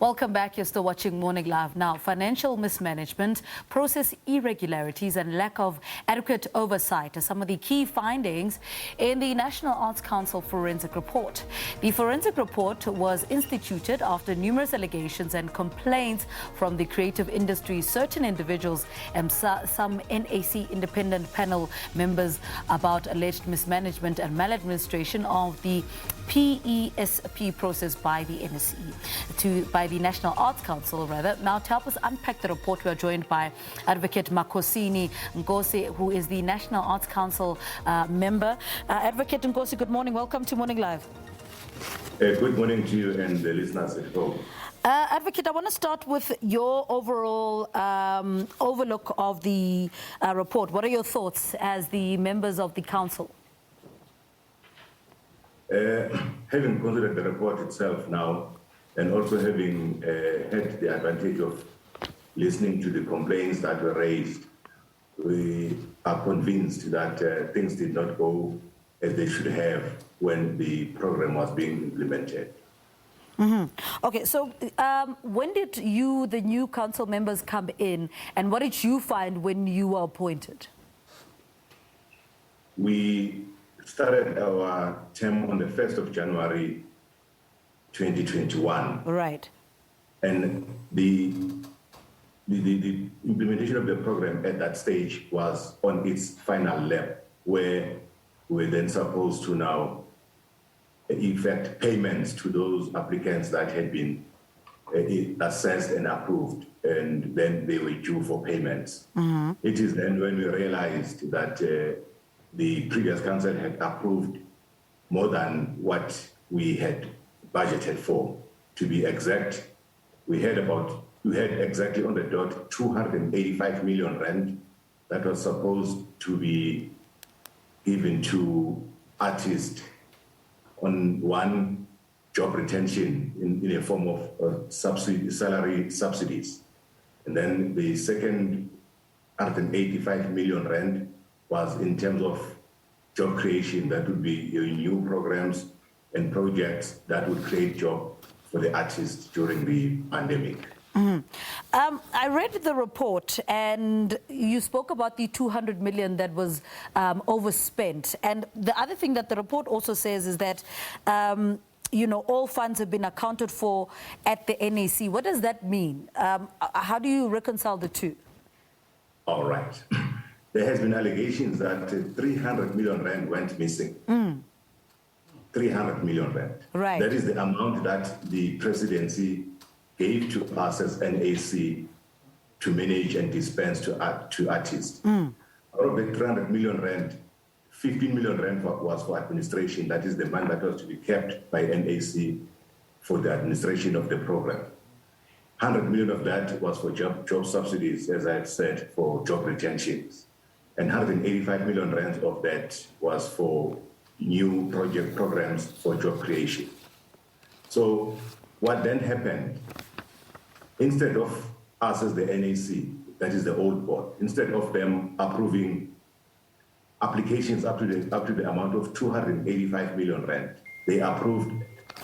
Welcome back. You're still watching Morning Live. Now, financial mismanagement, process irregularities and lack of adequate oversight are some of the key findings in the National Arts Council forensic report. The forensic report was instituted after numerous allegations and complaints from the creative industry, certain individuals and some NAC independent panel members about alleged mismanagement and maladministration of the PESP process by the by the National Arts Council, rather. Now, to help us unpack the report, we are joined by Advocate Makhosini Nkosi, who is the National Arts Council member. Advocate Nkosi, good morning. Welcome to Morning Live. Good morning to you and the listeners at home. Advocate, I want to start with your overall overlook of the report. What are your thoughts as the members of the council? Having considered the report itself now, and also having had the advantage of listening to the complaints that were raised, we are convinced that things did not go as they should have when the program was being implemented. Okay, so when did you, the new council members, come in, and what did you find when you were appointed? We started our term on the 1st of January 2021. Right. And the implementation of the program at that stage was on its final lap, where we're then supposed to now effect payments to those applicants that had been assessed and approved, and then they were due for payments. It is then when we realized that the previous council had approved more than what we had budgeted for. To be exact, we had exactly on the dot 285 million rand that was supposed to be given to artists on one job retention in a form of salary subsidies. And then the second 185 million rand was in terms of job creation. That would be new programs and projects that would create jobs for the artists during the pandemic. I read the report, and you spoke about the 200 million that was overspent. And the other thing that the report also says is that, all funds have been accounted for at the NAC. What does that mean? How do you reconcile the two? All right. There has been allegations that 300 million rand went missing. 300 million rand. Right. That is the amount that the presidency gave to us as NAC to manage and dispense to artists. Out of the 300 million rand, 15 million rand was for administration. That is the money that was to be kept by NAC for the administration of the program. 100 million of that was for job subsidies, as I have said, for job retentions. And 185 million rand of that was for new project programs for job creation. So what then happened, instead of us as the NAC, that is the old board, instead of them approving applications up to the amount of 285 million rand, they approved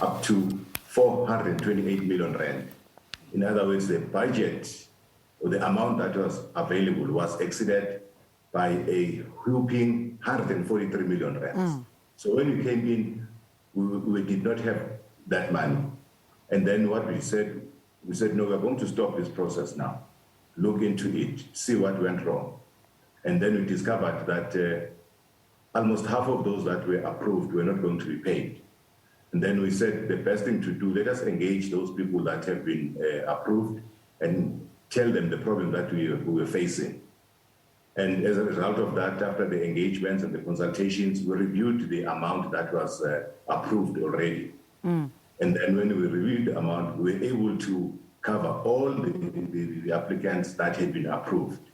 up to 428 million rand. In other words, the budget or the amount that was available was exceeded by a whooping 143 million rands. So when we came in, we did not have that money. And then what we said, no, we're going to stop this process now. Look into it, see what went wrong. And then we discovered that almost half of those that were approved were not going to be paid. And then we said the best thing to do, let us engage those people that have been approved and tell them the problem that we were facing. And as a result of that, after the engagements and the consultations, we reviewed the amount that was approved already. And then when we reviewed the amount, we were able to cover all the applicants that had been approved.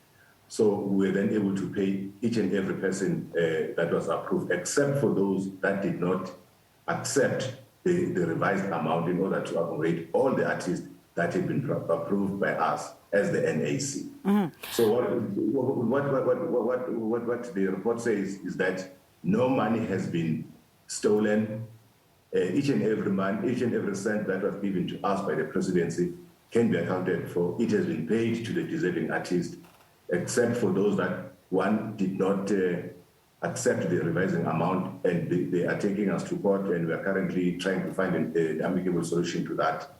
So we were then able to pay each and every person that was approved, except for those that did not accept the revised amount in order to accommodate all the artists that had been approved by us as the NAC. So what the report says is that no money has been stolen, each and every month, each and every cent that was given to us by the presidency can be accounted for. It has been paid to the deserving artist, except for those that one did not accept the revising amount, and they are taking us to court, and we are currently trying to find an amicable solution to that.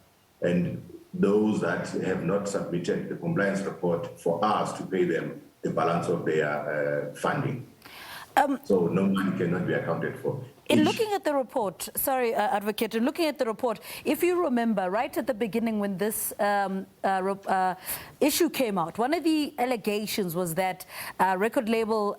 And those that have not submitted the compliance report, for us to pay them the balance of their funding. So no money cannot be accounted for. In looking at the report, sorry, Advocate, in looking at the report, if you remember, right at the beginning when this issue came out, one of the allegations was that record label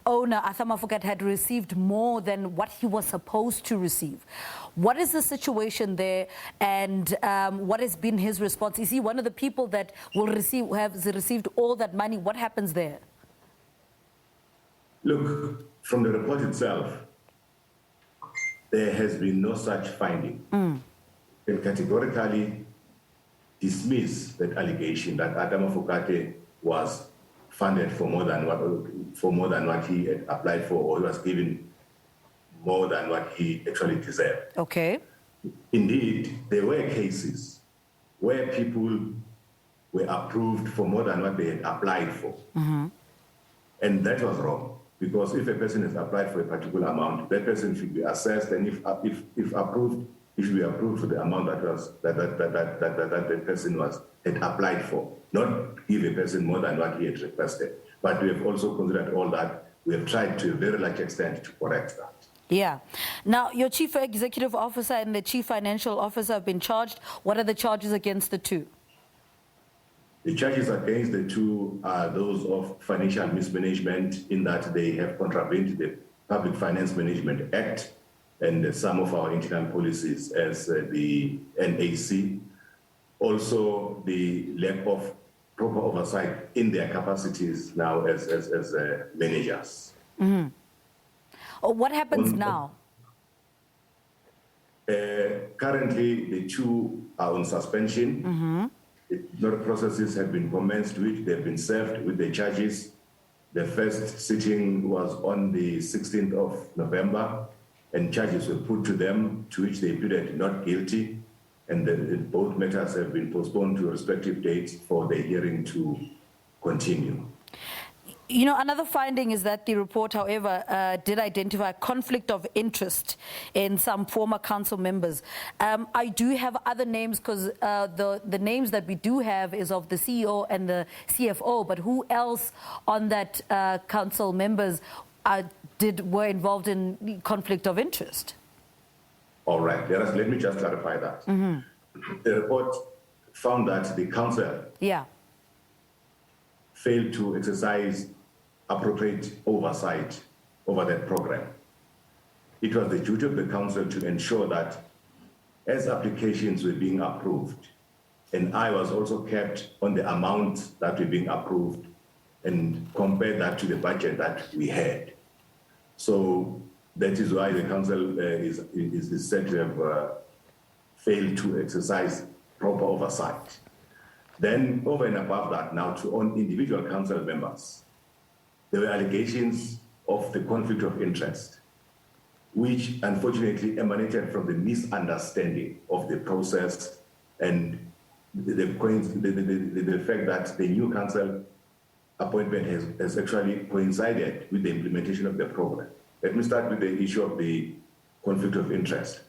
owner Arthur Makhosini had received more than what he was supposed to receive. What is the situation there, and what has been his response? Is he one of the people that will receive, has received all that money? What happens there? Look, from the report itself, there has been no such finding. And categorically dismiss that allegation that Adam Makhosini was funded for more than what he had applied for, or he was given more than what he actually deserved. Okay. Indeed, there were cases where people were approved for more than what they had applied for. And that was wrong. Because if a person has applied for a particular amount, that person should be assessed, and if approved, he should be approved for the amount that person had applied for, not give a person more than what he had requested. But we have also considered all that. We have tried to a very large extent to correct that. Yeah. Now, your Chief Executive Officer and the Chief Financial Officer have been charged. What are the charges against the two? The charges against the two are those of financial mismanagement, in that they have contravened the Public Finance Management Act and some of our internal policies as the NAC. Also, the lack of proper oversight in their capacities now as managers. What happens now? Currently, the two are on suspension. No processes have been commenced, which they've been served with the charges. The first sitting was on the 16th of November, and charges were put to them, to which they pleaded not guilty. And both matters have been postponed to respective dates for the hearing to continue. You know, another finding is that the report, however, did identify a conflict of interest in some former council members. I do have other names, because the names that we do have is of the CEO and the CFO, but who else on that council members were involved in conflict of interest? All right, let me just clarify that. The report found that the council failed to exercise appropriate oversight over that program. It was the duty of the council to ensure that as applications were being approved, and I was also kept on the amount that were being approved and compare that to the budget that we had. So that is why the council is said to have failed to exercise proper oversight. Then, over and above that, now on individual council members, there were allegations of the conflict of interest, which unfortunately emanated from the misunderstanding of the process and the fact that the new council appointment has actually coincided with the implementation of the program. Let me start with the issue of the conflict of interest.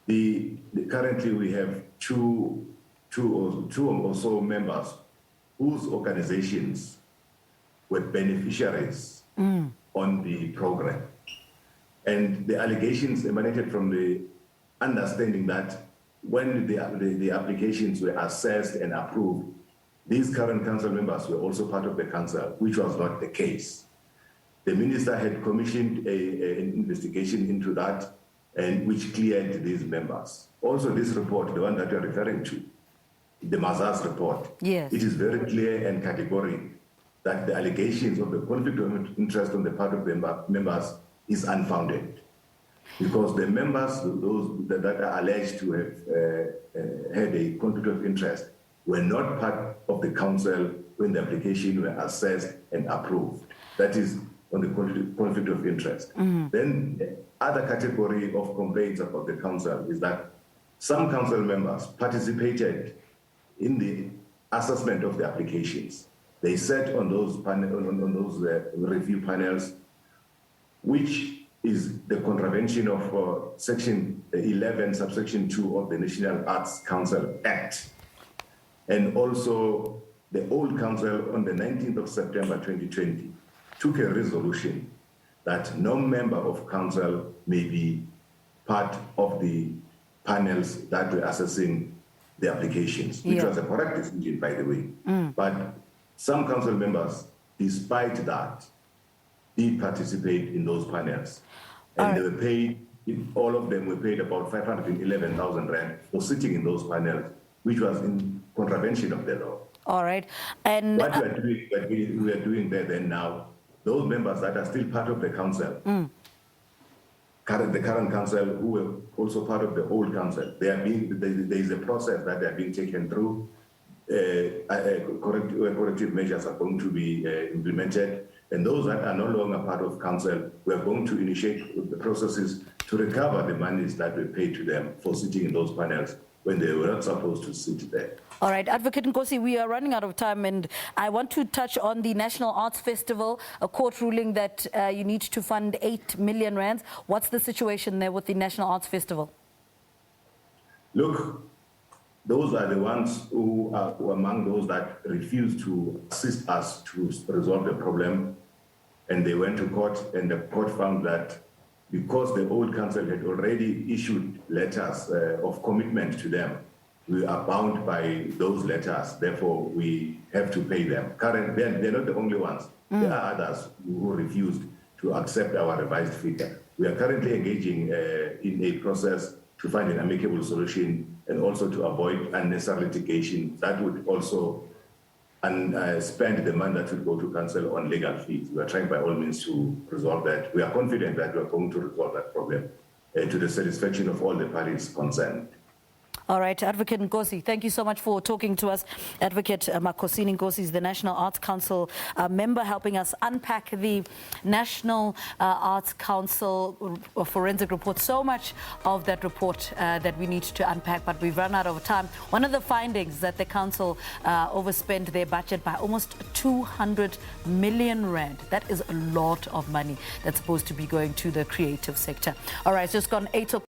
Currently, we have two or so members whose organizations were beneficiaries on the program. And the allegations emanated from the understanding that when the applications were assessed and approved, these current council members were also part of the council, which was not the case. The minister had commissioned an investigation into that, and which cleared these members. Also, this report, the one that you're referring to, the Mazars report, yes, it is very clear and categorical that the allegations of the conflict of interest on the part of the members is unfounded. Because the members, those that are alleged to have had a conflict of interest, were not part of the council when the application were assessed and approved. That is on the conflict of interest. Then the other category of complaints about the council is that some council members participated in the assessment of the applications. They sat on those review panels, which is the contravention of Section 11, subsection 2 of the National Arts Council Act. And also, the old council on the 19th of September 2020 took a resolution that no member of council may be part of the panels that were assessing the applications, which was a correct decision, by the way. But some council members, despite that, did participate in those panels. And they were paid, all of them were paid about 511,000 rand for sitting in those panels, which was in contravention of the law. All right. And what we are doing there then now, those members that are still part of the council, the current council, who were also part of the old council, there is a process that they are being taken through. Corrective measures are going to be implemented. And those that are no longer part of council, we are going to initiate the processes to recover the monies that were paid to them for sitting in those panels when they were not supposed to sit there. All right, Advocate Nkosi, we are running out of time, and I want to touch on the National Arts Festival, a court ruling that you need to fund 8 million rands. What's the situation there with the National Arts Festival? Look, those are the ones who are among those that refused to assist us to resolve the problem. And they went to court, and the court found that because the old council had already issued letters of commitment to them, we are bound by those letters. Therefore, we have to pay them. They're not the only ones. There are others who refused to accept our revised figure. We are currently engaging in a process to find an amicable solution and also to avoid unnecessary litigation that would also spend the money that would go to council on legal fees. We are trying by all means to resolve that. We are confident that we are going to resolve that problem to the satisfaction of all the parties concerned. All right, Advocate Nkosi, thank you so much for talking to us. Advocate Makhosini Nkosi is the National Arts Council member, helping us unpack the National Arts Council forensic report. So much of that report that we need to unpack, but we've run out of time. One of the findings that the council overspent their budget by almost 200 million rand. That is a lot of money that's supposed to be going to the creative sector. All right, it's just gone 8 o'clock.